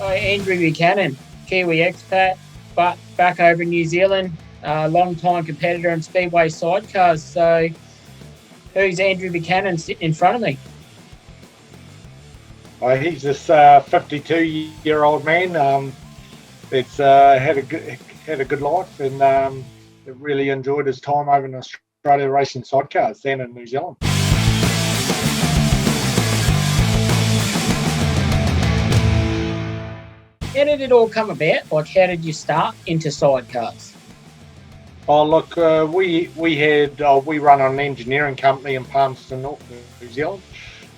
Hi, Andrew Buchanan, Kiwi expat, but back over in New Zealand, long-time competitor in Speedway sidecars. So, who's Andrew Buchanan sitting in front of me? He's this 52-year-old man. That's had a good life and really enjoyed his time over in Australia racing sidecars, then in New Zealand. How did it all come about? Like, how did you start into sidecars? Oh look, we run an engineering company in Palmerston North, New Zealand,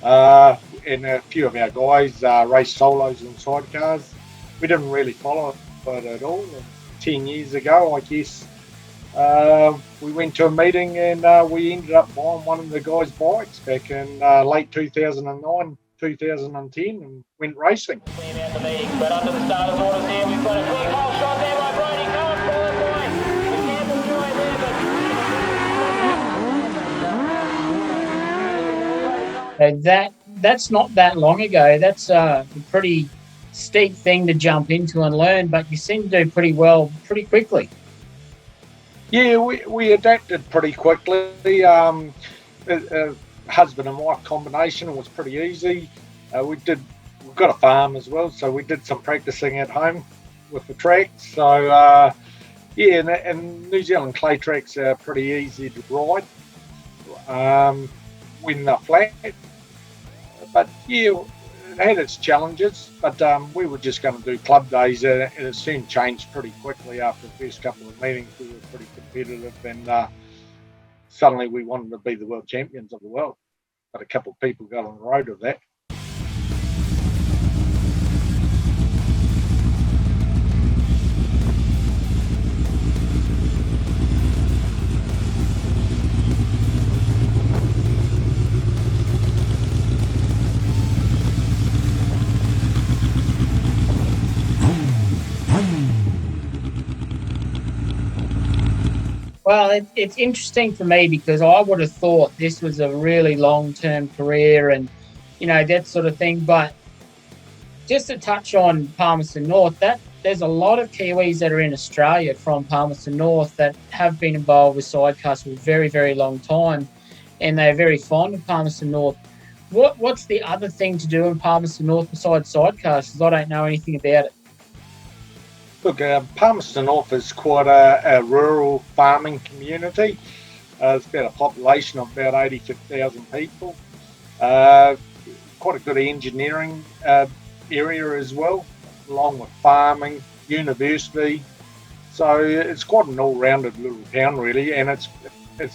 and a few of our guys race solos and sidecars. We didn't really follow it at all. 10 years ago, I guess, we went to a meeting and we ended up buying one of the guys' bikes back in late 2009, 2010, and went racing. But under the starter's orders here, we've got a quick hole shot there by Brody. Come on, forward point. We can't enjoy So that's not that long ago. That's a pretty steep thing to jump into and learn, but you seem to do pretty well pretty quickly. Yeah, we adapted pretty quickly. Husband and wife combination was pretty easy. We've got a farm as well, so we did some practicing at home with the tracks. So and New Zealand clay tracks are pretty easy to ride when they're flat. But yeah, it had its challenges. But we were just going to do club days, and it soon changed pretty quickly after the first couple of meetings. We were pretty competitive, and suddenly we wanted to be the world champions of the world. But a couple of people got on the road of that. Well, it's interesting for me because I would have thought this was a really long-term career and, that sort of thing. But just to touch on Palmerston North, there's a lot of Kiwis that are in Australia from Palmerston North that have been involved with sidecars for a very, very long time, and they're very fond of Palmerston North. What's the other thing to do in Palmerston North besides sidecars? Because I don't know anything about it. Look, Palmerston North is quite a rural farming community. It's about a population of about 86,000 people. Quite a good engineering area as well, along with farming, university. So it's quite an all-rounded little town, really, and it's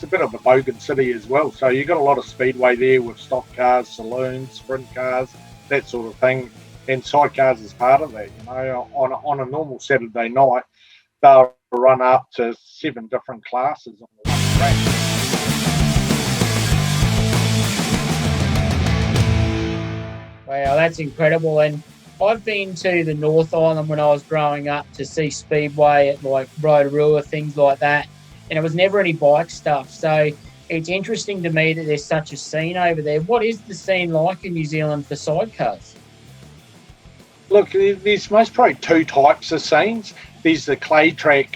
a bit of a bogan city as well. So you've got a lot of speedway there with stock cars, saloons, sprint cars, that sort of thing. And sidecars is part of that. On a normal Saturday night, they'll run up to 7 different classes on the one track. Wow, that's incredible. And I've been to the North Island when I was growing up to see speedway at like Rotorua, things like that. And it was never any bike stuff. So it's interesting to me that there's such a scene over there. What is the scene like in New Zealand for sidecars? Look, there's most probably 2 types of scenes. There's the clay track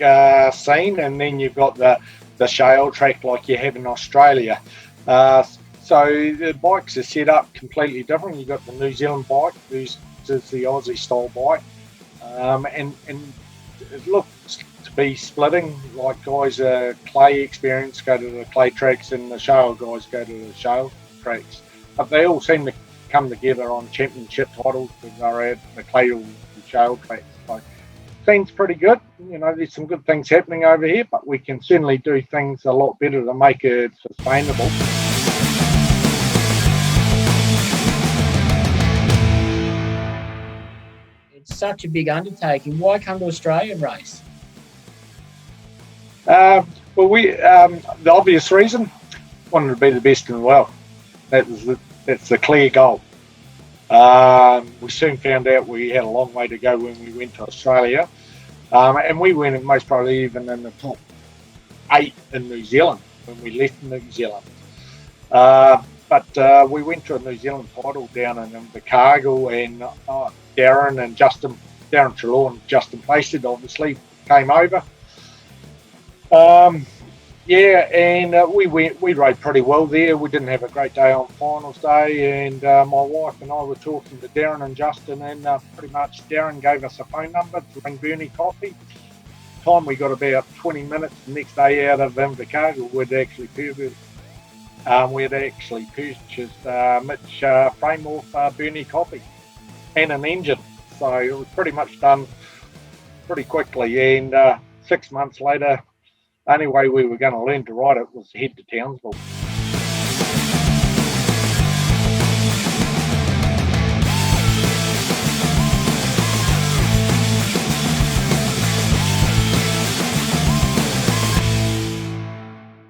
scene, and then you've got the shale track like you have in Australia. So the bikes are set up completely different. You've got the New Zealand bike versus the Aussie style bike. And it looks to be splitting, like guys clay experience go to the clay tracks and the shale guys go to the shale tracks. But they all seem to come together on championship titles because they're at the clay or the shale tracks. So seems pretty good. There's some good things happening over here, but we can certainly do things a lot better to make it sustainable. It's such a big undertaking. Why come to Australia and race? Well, the obvious reason, wanted to be the best in the world. That's the clear goal. We soon found out we had a long way to go when we went to Australia, and we weren't most probably even in the top 8 in New Zealand when we left New Zealand. But we went to a New Zealand title down in Buchanan, and Darren Trelaw and Justin Placid obviously came over. We rode pretty well there. We didn't have a great day on finals day, and my wife and I were talking to Darren and Justin, and pretty much Darren gave us a phone number to ring Bernie Coffee. Time we got about 20 minutes the next day out of Invercargill, we'd actually purchased Mitch frame off Bernie Coffee and an engine, so it was pretty much done pretty quickly, and 6 months later, the only way we were going to learn to ride it was to head to Townsville.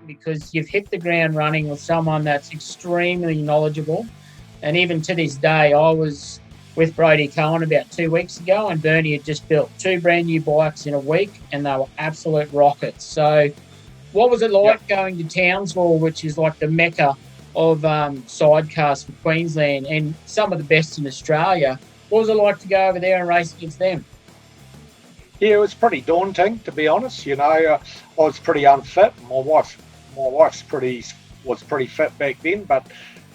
Because you've hit the ground running with someone that's extremely knowledgeable. And even to this day, I was with Brodie Colin about 2 weeks ago, and Bernie had just built 2 brand new bikes in a week, and they were absolute rockets. So what was it like going to Townsville, which is like the mecca of sidecars for Queensland and some of the best in Australia? What was it like to go over there and race against them? Yeah, it was pretty daunting, to be honest. I was pretty unfit. My wife was pretty fit back then, but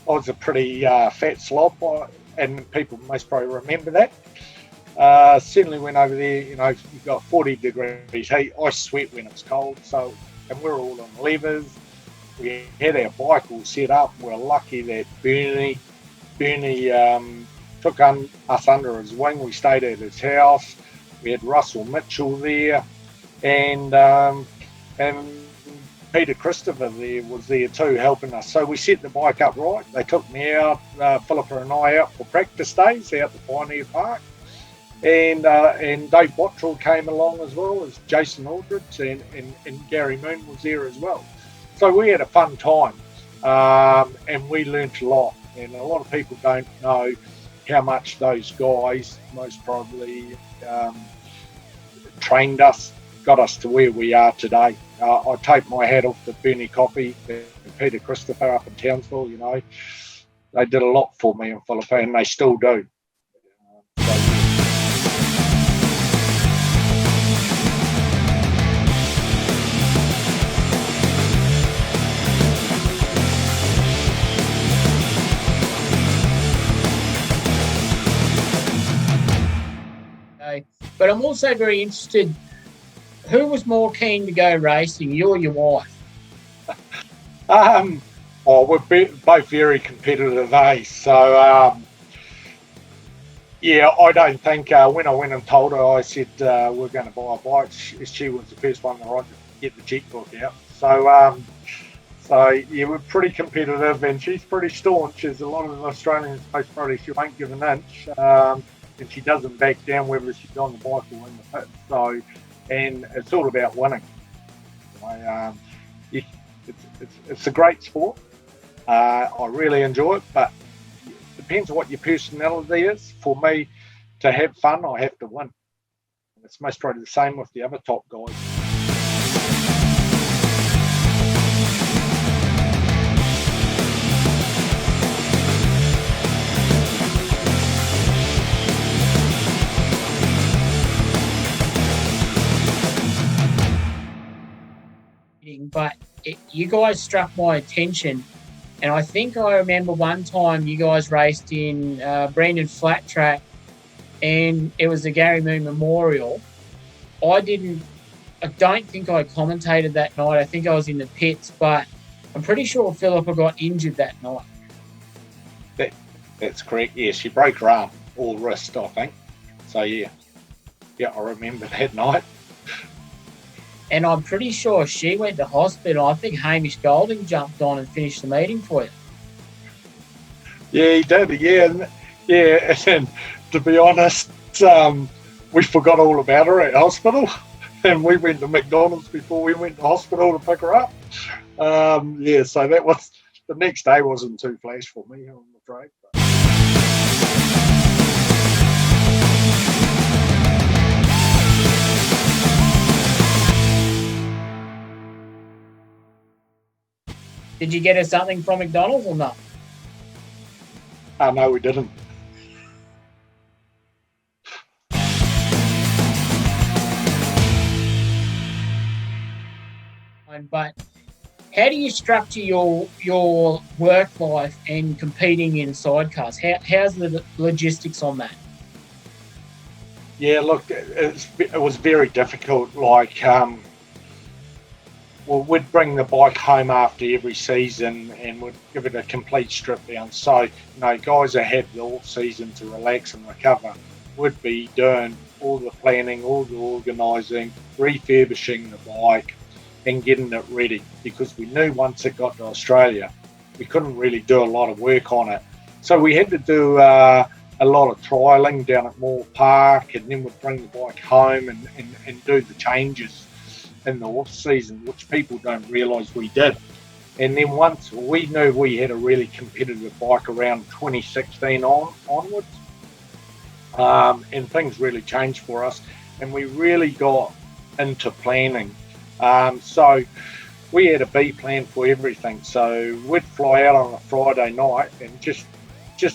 I was a pretty fat slob, and people most probably remember that. Certainly went over there, you've got 40 degrees heat. I sweat when it's cold, and we're all on levers. We had our bike all set up. We're lucky that Bernie took us under his wing. We stayed at his house. We had Russell Mitchell there, and Peter Christopher was there too, helping us. So we set the bike up right. They took me out, Philippa and I out for practice days out the Pioneer Park. And Dave Bottrell came along as well as Jason Aldridge, and Gary Moon was there as well. So we had a fun time, and we learnt a lot. And a lot of people don't know how much those guys most probably trained us, got us to where we are today. I take my hat off to Bernie Coffee and Peter Christopher up in Townsville. They did a lot for me in Philippa, and they still do. But I'm also very interested, who was more keen to go racing, you or your wife? We're both very competitive, So, I don't think when I went and told her, I said we're going to buy a bike, she was the first one to get the checkbook out. So, we're pretty competitive, and she's pretty staunch. As a lot of the Australians, most probably she won't give an inch. And she doesn't back down whether she's on the bike or in the pit. So, and it's all about winning. It's a great sport. I really enjoy it, but it depends on what your personality is. For me, to have fun, I have to win. It's most probably the same with the other top guys. But you guys struck my attention, and I think I remember one time you guys raced in Brandon Flat Track, and it was the Gary Moon Memorial. I don't think I commentated that night. I think I was in the pits, but I'm pretty sure Philippa got injured that night. That's correct. Yeah, she broke her arm or wrist, I think. So yeah, I remember that night. And I'm pretty sure she went to hospital. I think Hamish Golding jumped on and finished the meeting for you. Yeah, he did. Yeah. And to be honest, we forgot all about her at hospital, and we went to McDonald's before we went to hospital to pick her up. So that was the next day. Wasn't too flash for me, I'm afraid. Did you get her something from McDonald's or not? No, we didn't. mind, but how do you structure your work life and competing in sidecars? How's the logistics on that? Yeah, look, it was very difficult. Like, well, we'd bring the bike home after every season and we'd give it a complete strip down. So, guys that had the off season to relax and recover would be doing all the planning, all the organising, refurbishing the bike and getting it ready, because we knew once it got to Australia, we couldn't really do a lot of work on it. So we had to do a lot of trialling down at Moore Park, and then we'd bring the bike home and do the changes in the off season, which people don't realise we did. And then once we knew we had a really competitive bike around 2016 onwards, and things really changed for us, and we really got into planning. So we had a B plan for everything. So we'd fly out on a Friday night and just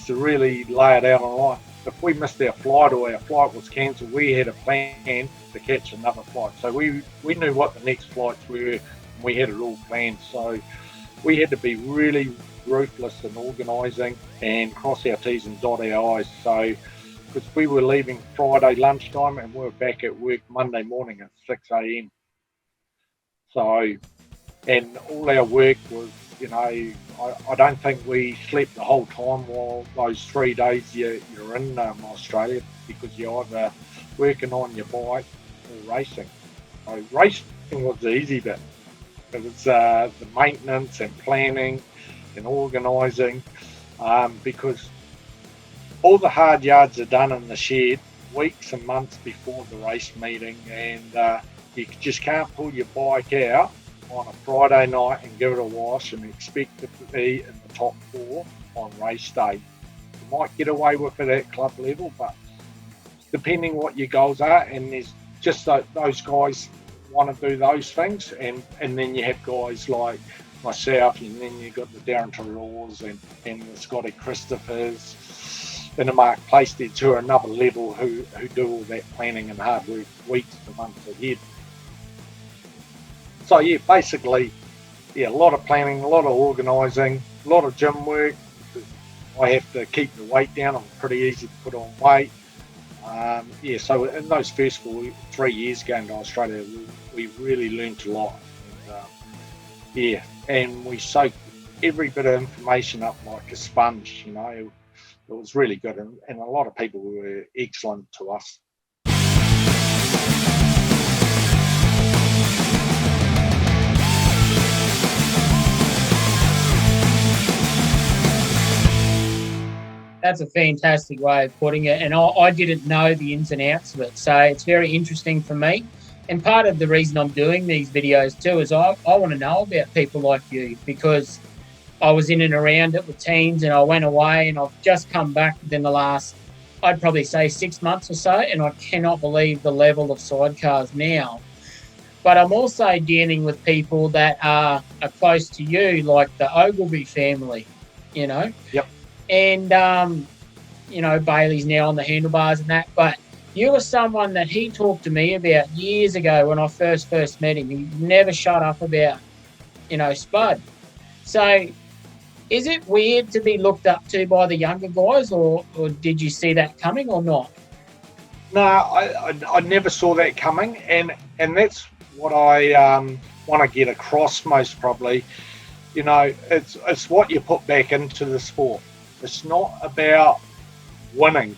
to really lay it out on line. If we missed our flight or our flight was cancelled, we had a plan to catch another flight. So we knew what the next flights were, and we had it all planned. So we had to be really ruthless in organising and cross our T's and dot our I's. So, because we were leaving Friday lunchtime and we were back at work Monday morning at 6 a.m. So, and all our work was, I don't think we slept the whole time while those 3 days you're in Australia, because you're either working on your bike or racing. So racing was the easy bit. It was the maintenance and planning and organising, because all the hard yards are done in the shed weeks and months before the race meeting, and you just can't pull your bike out on a Friday night and give it a wash and expect it to be in the top 4 on race day. You might get away with it at club level, but depending what your goals are, and there's just those guys want to do those things, and then you have guys like myself, and then you've got the Darren Trelaws and the Scotty Christophers and the Mark Plasteads, who are another level, who do all that planning and hard work weeks to months ahead. So yeah, basically, a lot of planning, a lot of organising, a lot of gym work. I have to keep the weight down. I'm pretty easy to put on weight. So in those first 3 years going to Australia, we really learnt a lot. And, and we soaked every bit of information up like a sponge. It was really good, and a lot of people were excellent to us. That's a fantastic way of putting it, and I didn't know the ins and outs of it, so it's very interesting for me. And part of the reason I'm doing these videos too is I want to know about people like you, because I was in and around it with teams, and I went away, and I've just come back within the last, I'd probably say 6 months or so, and I cannot believe the level of sidecars now. But I'm also dealing with people that are close to you, like the Ogilvy family, Yep. And, Bailey's now on the handlebars and that. But you were someone that he talked to me about years ago when I first met him. He never shut up about, Spud. So is it weird to be looked up to by the younger guys, or did you see that coming or not? No, I never saw that coming, and that's what I want to get across most probably. It's what you put back into the sport. It's not about winning.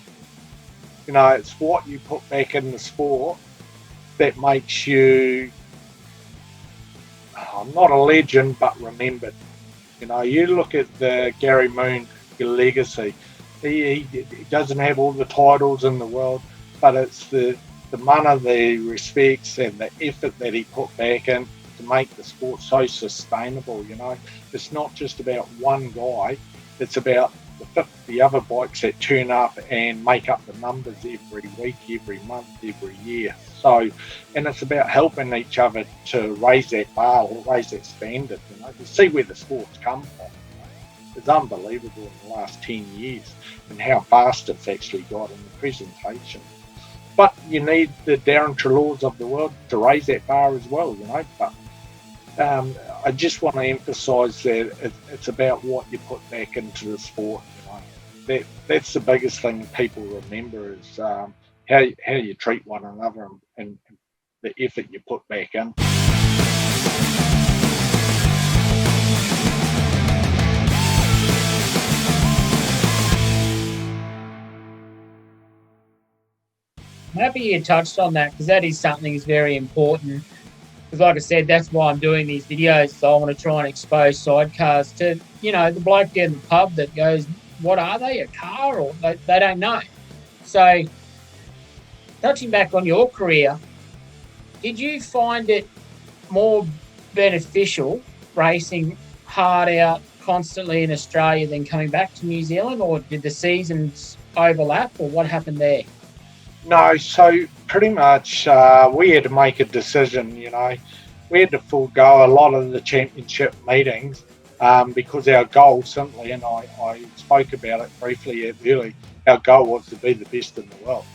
It's what you put back in the sport that makes you not a legend, but remembered. You look at the Gary Moon legacy. He doesn't have all the titles in the world, but it's the mana, the respects, and the effort that he put back in to make the sport so sustainable. It's not just about one guy. It's about the 50 other bikes that turn up and make up the numbers every week, every month, every year. So, and it's about helping each other to raise that bar or raise that standard, to see where the sport's come from. It's unbelievable in the last 10 years and how fast it's actually got in the presentation. But you need the Darren Trelaws of the world to raise that bar as well, but I just want to emphasise that it's about what you put back into the sport. That's the biggest thing people remember is how you treat one another and the effort you put back in. I'm happy you touched on that because that is something that's very important. Because like I said, that's why I'm doing these videos. So I want to try and expose sidecars to, the bloke down the pub that goes, what are they, a car? Or they don't know. So touching back on your career, did you find it more beneficial racing hard out constantly in Australia than coming back to New Zealand, or did the seasons overlap, or what happened there? No, so pretty much we had to make a decision, We had to forego a lot of the championship meetings because our goal simply, and I spoke about it briefly earlier, our goal was to be the best in the world.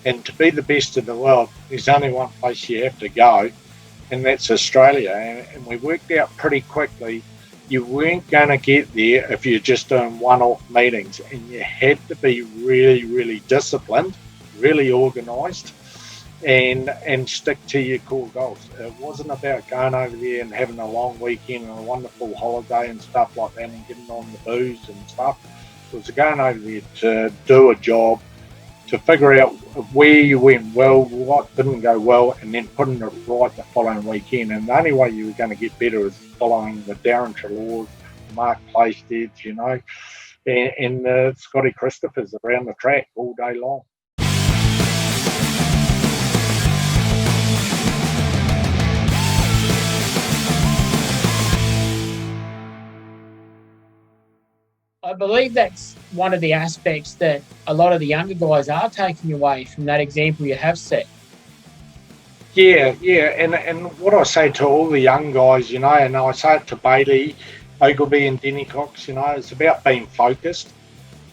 And to be the best in the world, there's only one place you have to go, and that's Australia. And we worked out pretty quickly you weren't going to get there if you're just doing one-off meetings, and you had to be really, really disciplined, really organised, and stick to your core goals. It wasn't about going over there and having a long weekend and a wonderful holiday and stuff like that and getting on the booze and stuff. It was going over there to do a job, to figure out where you went well, what didn't go well, and then putting it right the following weekend. And the only way you were going to get better is following the Darren Trelaws, Mark Plaisteds, and the Scotty Christophers around the track all day long. I believe that's one of the aspects that a lot of the younger guys are taking away from that example you have set. Yeah, and what I say to all the young guys, and I say it to Bailey, Ogilvy and Denny Cox, it's about being focused,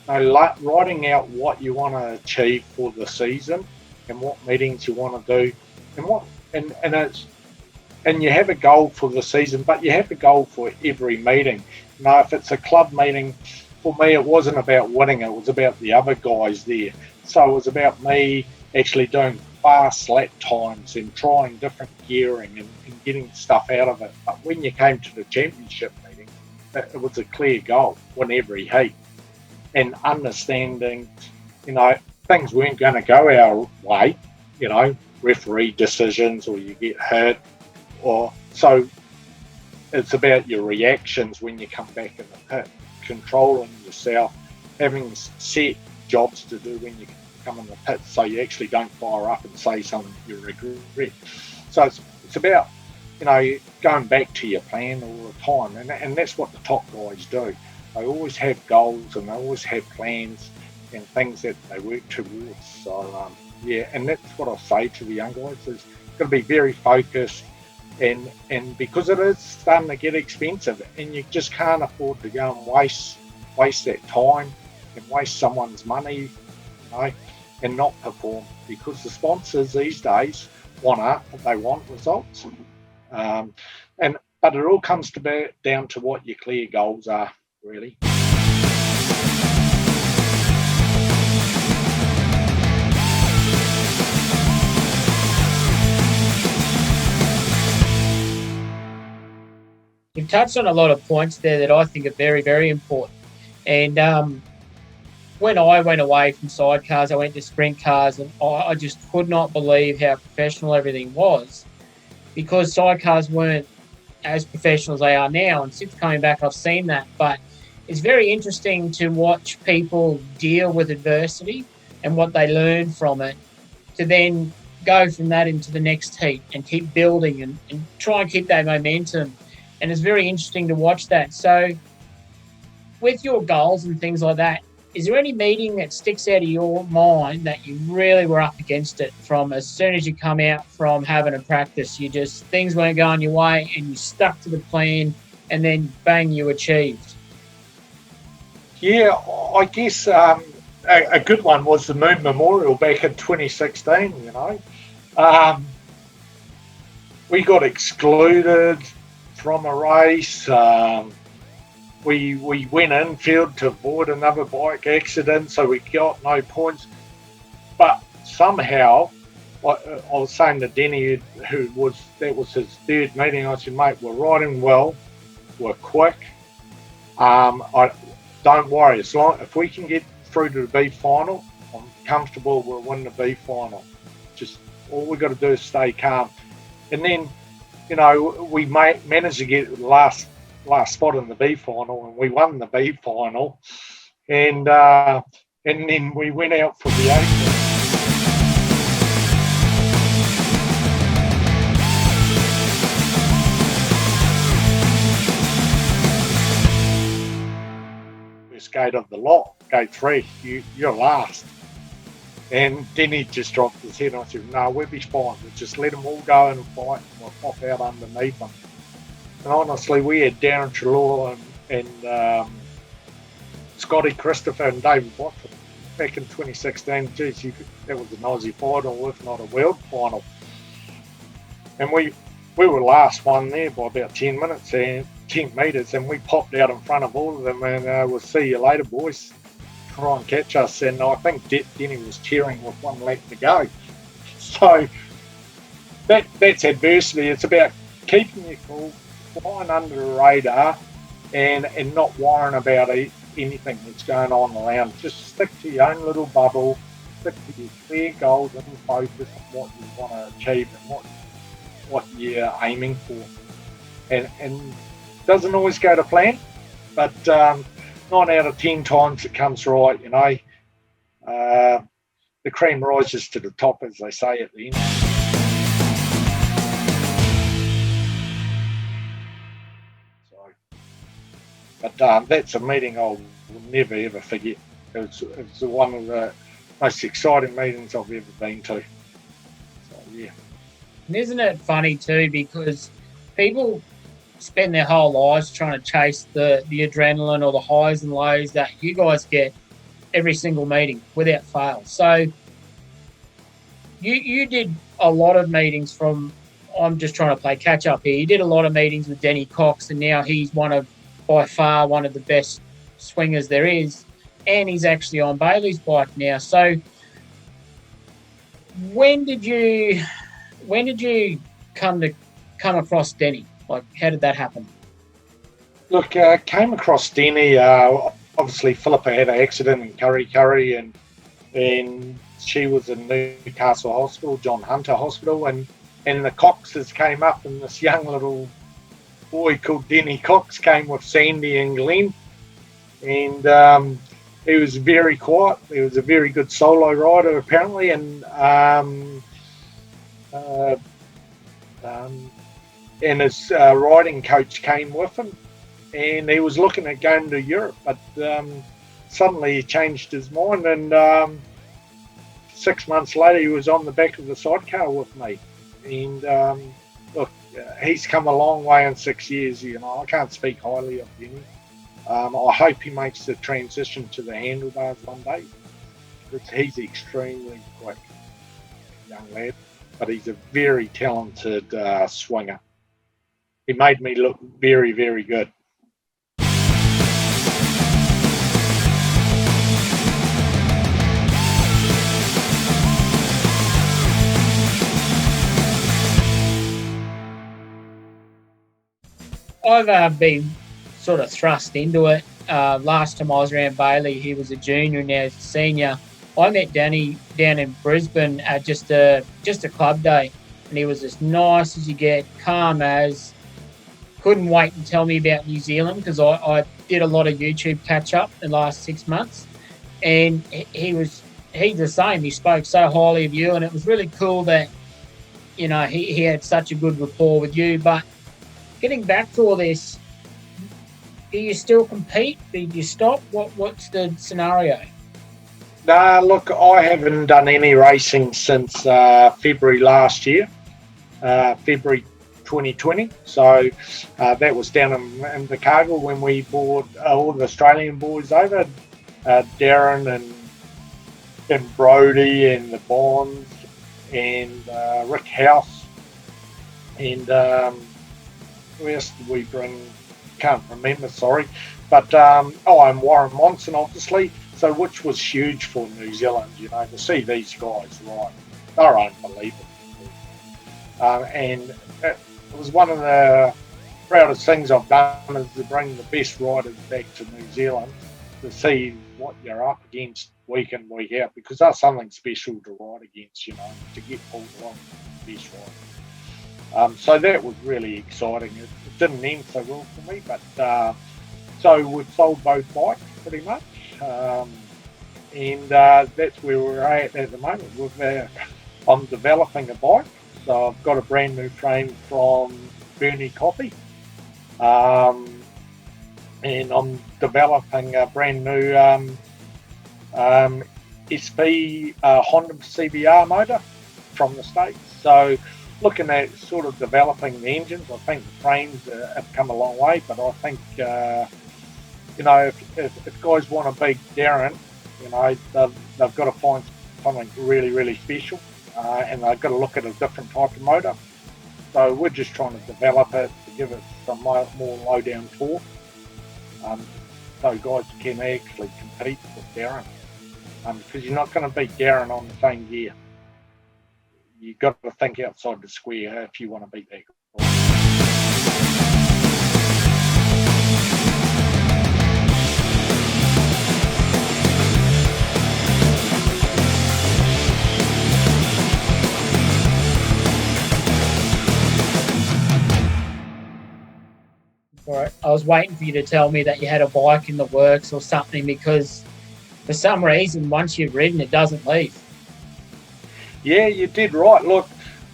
writing out what you want to achieve for the season and what meetings you want to do, and you have a goal for the season, but you have a goal for every meeting. If it's a club meeting, for me, it wasn't about winning. It was about the other guys there. So it was about me actually doing fast lap times and trying different gearing and getting stuff out of it. But when you came to the championship meeting, it was a clear goal, win every heat. And understanding, things weren't going to go our way, referee decisions or you get hurt. So it's about your reactions when you come back in the pit, controlling yourself, having set jobs to do when you come in the pit so you actually don't fire up and say something you regret. So it's about, going back to your plan all the time. And that's what the top guys do. They always have goals and they always have plans and things that they work towards. So, and that's what I say to the young guys is got to be very focused. And because it is starting to get expensive and you just can't afford to go and waste that time and waste someone's money, and not perform, because the sponsors these days want art, but they want results. But it all comes down to what your clear goals are, really. You've touched on a lot of points there that I think are very, very important. And when I went away from sidecars, I went to sprint cars, and I just could not believe how professional everything was, because sidecars weren't as professional as they are now. And since coming back, I've seen that. But it's very interesting to watch people deal with adversity and what they learn from it, to then go from that into the next heat and keep building and try and keep that momentum. And it's very interesting to watch that. So with your goals and things like that, is there any meeting that sticks out of your mind that you really were up against it from as soon as you come out from having a practice? Things weren't going your way and you stuck to the plan and then bang, you achieved? Yeah, I guess a good one was the Moon Memorial back in 2016, We got excluded from a race. We went infield to avoid another bike accident, so we got no points. But somehow, I was saying to Denny, that was his third meeting, I said, mate, we're riding well, we're quick. I don't worry, if we can get through to the B final, I'm comfortable we'll win the B final. Just all we got to do is stay calm. And then, we managed to get the last spot in the B final, and we won the B final. And then we went out for the A. Gate of the lot, gate 3, you're last. And then he just dropped his head, and I said, no, we'll be fine. We'll just let them all go and fight, and we'll pop out underneath them. And honestly, we had Darren Trelaw and Scotty Christopher and David Watford back in 2016. Geez, that was an Aussie final, if not a world final. And we were last one there by about 10 minutes and 10 metres, and we popped out in front of all of them, and we'll see you later, boys. Try and catch us. And I think Denny was cheering with 1 lap to go. So that's adversity. It's about keeping your cool, flying under the radar, and not worrying about anything that's going on around. Just stick to your own little bubble, stick to your clear goals, and focus on what you want to achieve and what you're aiming for. And doesn't always go to plan, but 9 out of 10 times it comes right, the cream rises to the top, as they say at the end. But that's a meeting I'll never ever forget. It was one of the most exciting meetings I've ever been to. So yeah. And isn't it funny too, because people spend their whole lives trying to chase the adrenaline or the highs and lows that you guys get every single meeting without fail. So you did a lot of meetings from, I'm just trying to play catch up here, you did a lot of meetings with Denny Cox, and now he's by far one of the best swingers there is, and he's actually on Bailey's bike now. So when did you come across Denny? Like, how did that happen? Look, came across Denny. Obviously, Philippa had an accident in Curry, and she was in Newcastle Hospital, John Hunter Hospital, and the Coxes came up, and this young little boy called Denny Cox came with Sandy and Glenn, and he was very quiet. He was a very good solo rider, apparently, and his riding coach came with him, and he was looking at going to Europe, but suddenly he changed his mind, and 6 months later he was on the back of the sidecar with me. And look, he's come a long way in 6 years. I can't speak highly of him. I hope he makes the transition to the handlebars one day, because he's extremely quick, young lad, but he's a very talented swinger. He made me look very, very good. I've been sort of thrust into it. Last time I was around Bailey, he was a junior, now he's a senior. I met Danny down in Brisbane at just a club day, and he was as nice as you get, calm as. Couldn't wait to tell me about New Zealand, because I did a lot of YouTube catch up in the last 6 months, and he's the same. He spoke so highly of you, and it was really cool that he had such a good rapport with you. But getting back to all this, do you still compete? Did you stop? What's the scenario? Nah, look, I haven't done any racing since February last year, February 2020. So that was down in the Cargill when we brought all the Australian boys over, Darren and Brody and the Bonds and Rick House and who else did we bring? Can't remember, sorry. But and Warren Monson, obviously. So which was huge for New Zealand, to see these guys ride. They're unbelievable. And it was one of the proudest things I've done is to bring the best riders back to New Zealand to see what you're up against week in, week out, because that's something special to ride against, to get pulled along with the best riders. So that was really exciting. It didn't end so well for me, but so we've sold both bikes pretty much. And that's where we're at the moment. I'm developing a bike. So I've got a brand new frame from Bernie Coffee. And I'm developing a brand new SP Honda CBR motor from the States. So looking at sort of developing the engines, I think the frames have come a long way, but I think, if guys want to beat Darren, they've got to find something really, really special, and they've got to look at a different type of motor. So we're just trying to develop it to give it some more low-down torque, so guys can actually compete with Darren, because you're not going to beat Darren on the same gear. You've got to think outside the square if you want to beat that guy. Right. I was waiting for you to tell me that you had a bike in the works or something, because for some reason, once you've ridden, it doesn't leave. Yeah, you did right. Look,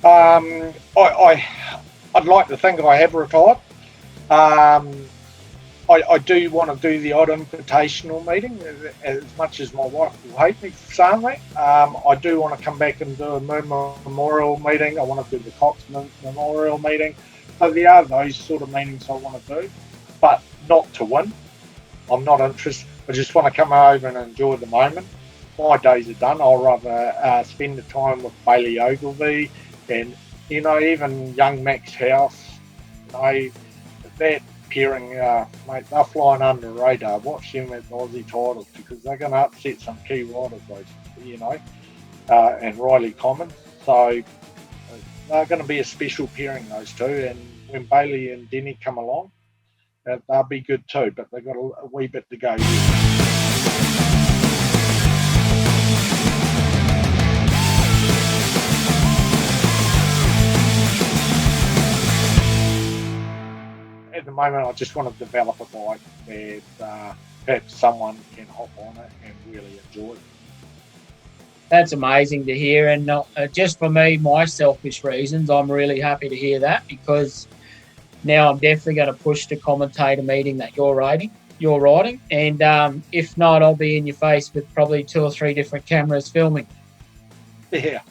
I'd like to think I have retired. I do want to do the odd invitational meeting, as much as my wife will hate me for saying that. I do want to come back and do a memorial meeting. I want to do the Cox memorial meeting. So there are those sort of meetings I want to do, but not to win. I'm not interested. I just want to come over and enjoy the moment. My days are done. I'll rather spend the time with Bailey Ogilvie and, even young Max House. That pairing, mate, they're flying under the radar. Watch them at the Aussie titles, because they're going to upset some key riders, and Riley Common. So they're going to be a special pairing, those two. And when Bailey and Denny come along, they'll be good too, but they've got a wee bit to go yet. At the moment, I just want to develop a bike that perhaps someone can hop on it and really enjoy it. That's amazing to hear. And just for me, my selfish reasons, I'm really happy to hear that, because now I'm definitely going to push to commentate a meeting that you're riding. And if not, I'll be in your face with probably 2 or 3 different cameras filming. Yeah.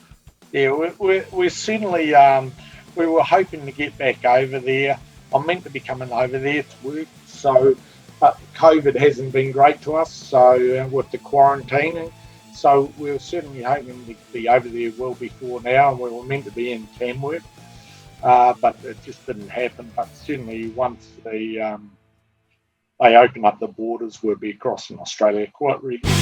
We're certainly, we were hoping to get back over there. I'm meant to be coming over there to work, but COVID hasn't been great to us, so with the quarantining. So we were certainly hoping to be over there well before now, and we were meant to be in Tamworth, but it just didn't happen. But certainly once they open up the borders, we'll be across in Australia quite regularly.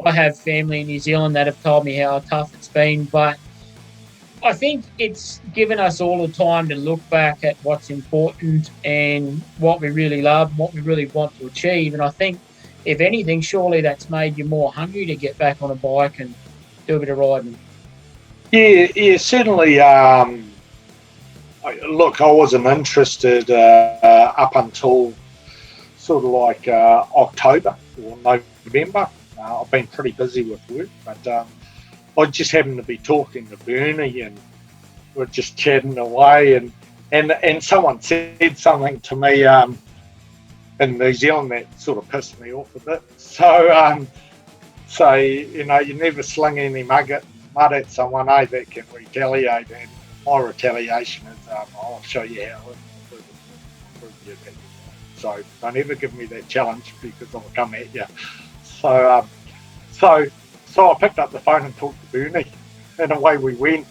I have family in New Zealand that have told me how tough it's been, but I think it's given us all the time to look back at what's important and what we really love, what we really want to achieve. And I think, if anything, surely that's made you more hungry to get back on a bike and do a bit of riding. Yeah, certainly. Look, I wasn't interested up until sort of like October or November. I've been pretty busy with work, but I just happened to be talking to Bernie, and we're just chatting away, and someone said something to me in New Zealand that sort of pissed me off a bit. So you never sling any mud at someone, that can retaliate, and my retaliation is I'll show you how. so don't ever give me that challenge because I'll come at you. So I picked up the phone and talked to Bernie, and away we went.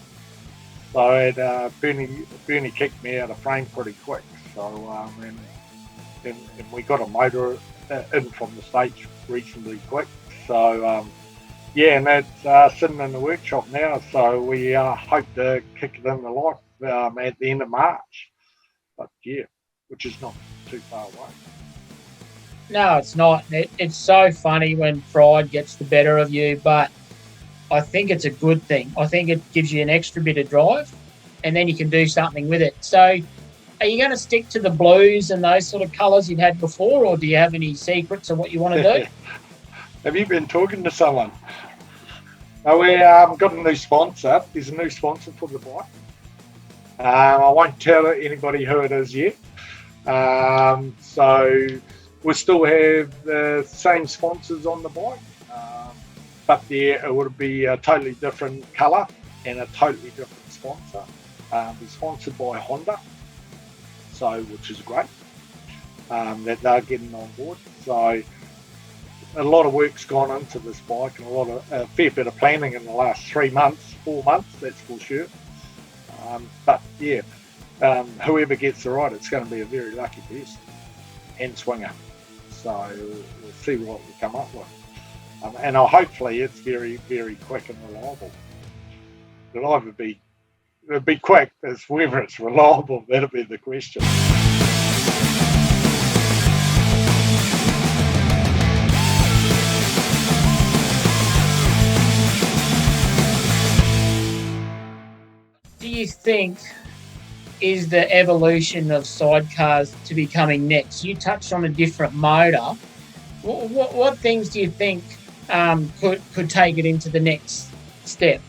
So Bernie kicked me out of frame pretty quick. So and we got a motor in from the States reasonably quick. So and that's sitting in the workshop now. So we hope to kick it in the life at the end of March. But which is not too far away. No, it's not. It's so funny when pride gets the better of you, but I think it's a good thing. I think it gives you an extra bit of drive, and then you can do something with it. So are you going to stick to the blues and those sort of colours you've had before, or do you have any secrets of what you want to do? Have you been talking to someone? No, we got a new sponsor. There's a new sponsor for the bike. I won't tell anybody who it is yet. So we'll still have the same sponsors on the bike, but it would be a totally different colour and a totally different sponsor. We're sponsored by Honda, which is great that they're getting on board. So a lot of work's gone into this bike and a fair bit of planning in the last 4 months, that's for sure. But whoever gets the ride, it's going to be a very lucky person and swinger. So we'll see what we come up with. And hopefully it's very, very quick and reliable. It'll either be quick, as whether it's reliable, that'll be the question. Do you think is the evolution of sidecars to be coming next? You touched on a different motor. What things do you think could take it into the next step?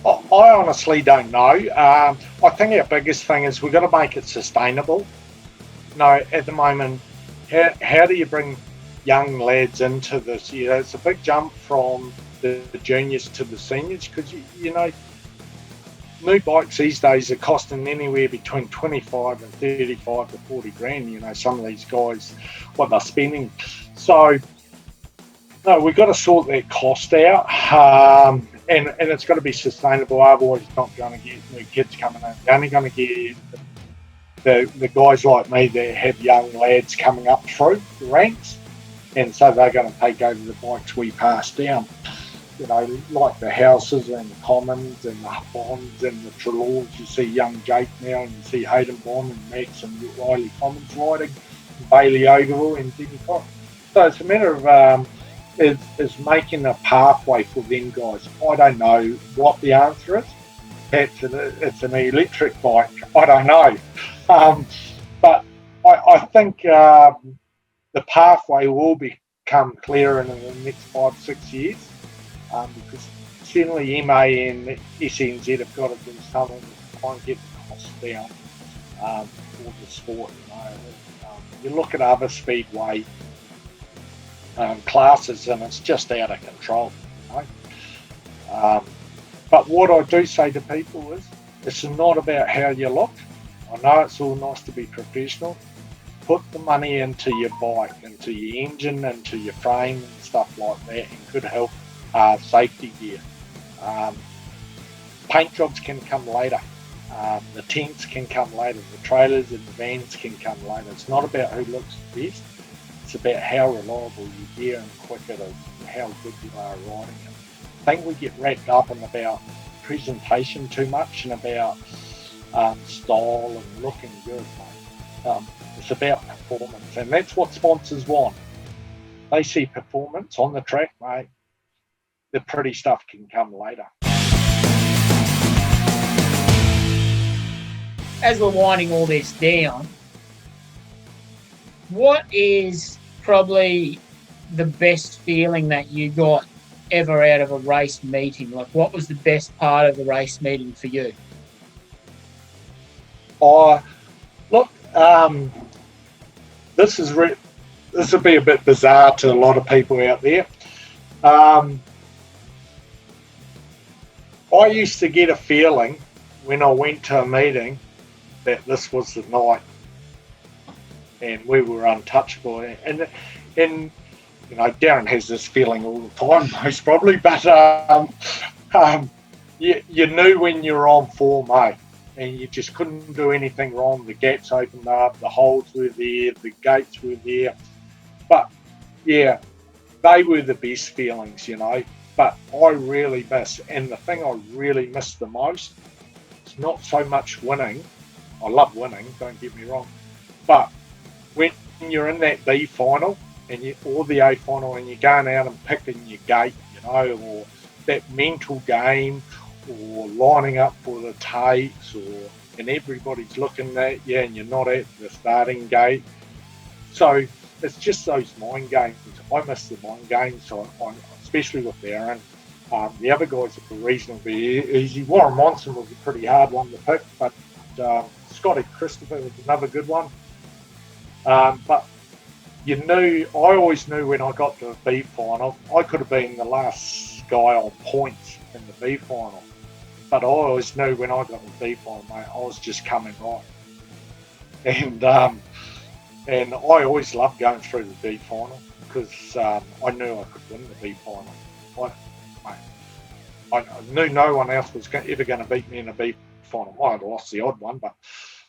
I honestly don't know. I think our biggest thing is we've got to make it sustainable. At the moment, how do you bring young lads into this? It's a big jump from the juniors to the seniors because, new bikes these days are costing anywhere between 25 and 35 to 40 grand. Some of these guys, what they're spending. So, no, we've got to sort that cost out. And it's got to be sustainable. Otherwise, it's not going to get new kids coming in. You're only going to get the guys like me that have young lads coming up through the ranks. And so they're going to take over the bikes we pass down. Like the Houses and the Commons and the Bonds and the Trelaws. You see young Jake now, and you see Hayden Bond and Max and Riley Commons riding, and Bailey Overall and Denny Cox. So it's a matter of is making a pathway for them guys. I don't know what the answer is. Perhaps it's an electric bike. I don't know. But I think the pathway will become clearer in the next 5-6 years. Because certainly MA and SNZ have got to do something to try and get the costs down for the sport. You look at other speedway classes and it's just out of control. But what I do say to people is it's not about how you look. I know it's all nice to be professional. Put the money into your bike, into your engine, into your frame and stuff like that, and good help. Safety gear. Paint jobs can come later. The tents can come later. The trailers and the vans can come later. It's not about who looks best. It's about how reliable your gear and quick it is and how good you are riding it. I think we get wrapped up in about presentation too much and about style and looking good, mate. It's about performance, and that's what sponsors want. They see performance on the track, mate. The pretty stuff can come later. As we're winding all this down, what is probably the best feeling that you got ever out of a race meeting? Like, what was the best part of the race meeting for you? Look, this will be a bit bizarre to a lot of people out there. I used to get a feeling when I went to a meeting that this was the night. and we were untouchable. And Darren has this feeling all the time, most probably, but you knew when you were on form, and you just couldn't do anything wrong. The gaps opened up, the holes were there, the gates were there. But yeah, they were the best feelings, But I really miss, and the thing I really miss the most, it's not so much winning. I love winning, don't get me wrong. But when you're in that B final or the A final, and you're going out and picking your gate, or that mental game, or lining up for the takes, and everybody's looking at you and you're not at the starting gate. So it's just those mind games. I miss the mind games, especially with Darren. The other guys were reasonably easy. Warren Monson was a pretty hard one to pick, but Scotty Christopher was another good one. But I always knew when I got to a B final, I could have been the last guy on points in the B final. But I always knew when I got to the B final, mate, I was just coming right. And I always loved going through the B final because I knew I could win the B final. I knew no one else was ever going to beat me in a B final. I had lost the odd one, but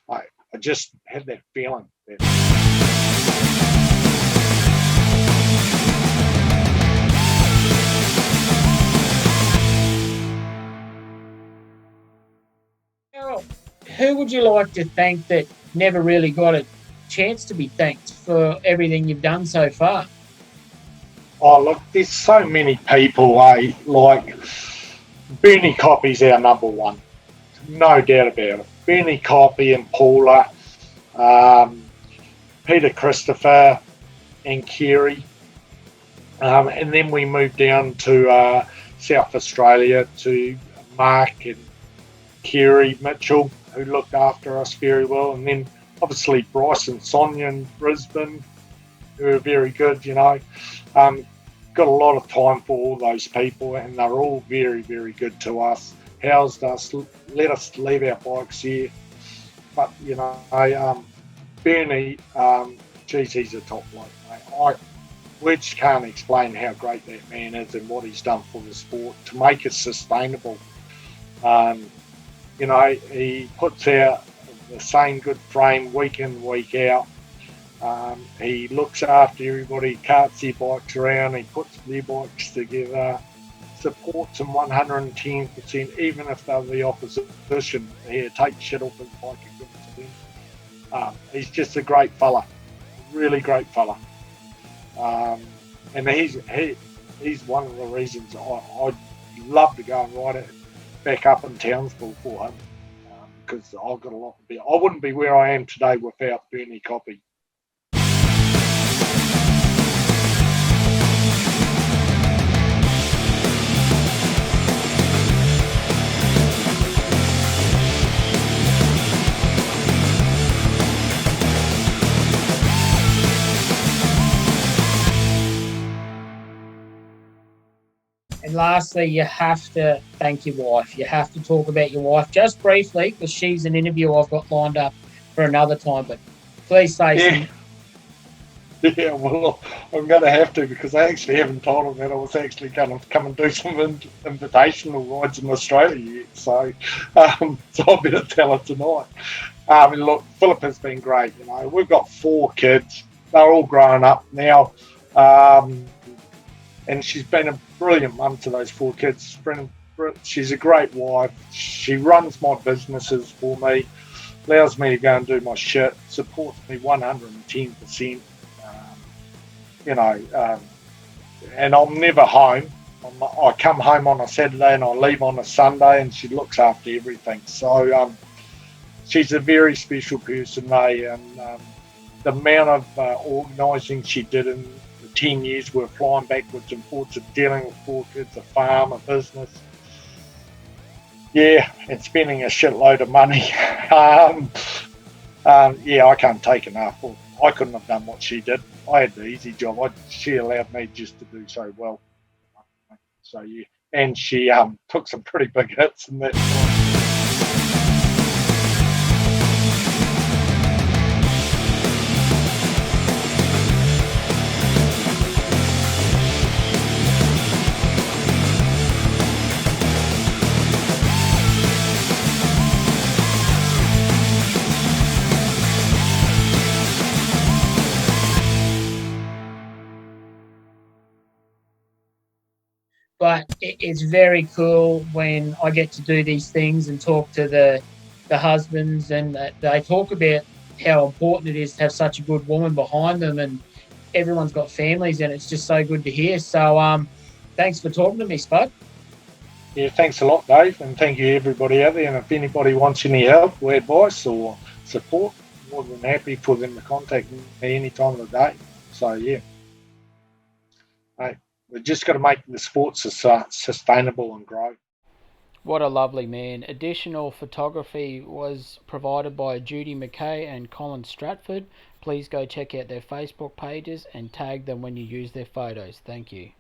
I just had that feeling. Who would you like to thank that never really got a chance to be thanked for everything you've done so far? Oh, look, there's so many people, like Bernie Coppy's our number one. No doubt about it. Bernie Coppy and Paula, Peter Christopher and Kerry. And then we moved down to South Australia to Mark and Kerry Mitchell, who looked after us very well. And then obviously Bryce and Sonia in Brisbane, who were very good, got a lot of time for all those people, and they're all very, very good to us. Housed us, let us leave our bikes here. But, Bernie, geez, he's a top bloke, mate. We just can't explain how great that man is and what he's done for the sport to make it sustainable. He puts out the same good frame week in, week out. He looks after everybody, carts their bikes around, he puts their bikes together, supports them 110%, even if they're the opposition. He takes shit off his bike and gives it to them. He's just a great fella, really great fella. And he's one of the reasons I'd love to go and ride it back up in Townsville for him, because I've got a lot to be. I wouldn't be where I am today without Bernie Coppy. And lastly, you have to thank your wife. You have to talk about your wife just briefly, because she's an interview I've got lined up for another time. But please say something. Yeah, well, I'm going to have to, because I actually haven't told him that I was actually going to come and do some invitational rides in Australia yet. So I better tell her tonight. Look, Philip has been great. We've got 4 kids. They're all grown up now. And she's been a brilliant mum to those 4 kids. She's a great wife. She runs my businesses for me, allows me to go and do my shit, supports me 110%. And I'm never home. I come home on a Saturday and I leave on a Sunday, and she looks after everything. So she's a very special person, and the amount of organising she did in 10 years, we're flying backwards and forwards and dealing with 4 kids, a farm, a business. Yeah, and spending a shitload of money. I can't take enough. I couldn't have done what she did. I had the easy job. She allowed me just to do so well. So, yeah. And she took some pretty big hits in that time. but it's very cool when I get to do these things and talk to the husbands, and they talk about how important it is to have such a good woman behind them, and everyone's got families, and it's just so good to hear. So thanks for talking to me, Spud. Yeah, thanks a lot, Dave, and thank you everybody out there. And if anybody wants any help or advice or support, more than happy for them to contact me any time of the day. So yeah, hey, we've just got to make the sports sustainable and grow. What a lovely man. Additional photography was provided by Judy, MacKay and Colin, Stratford. Please go check out their Facebook pages and tag them when you use their photos. Thank you.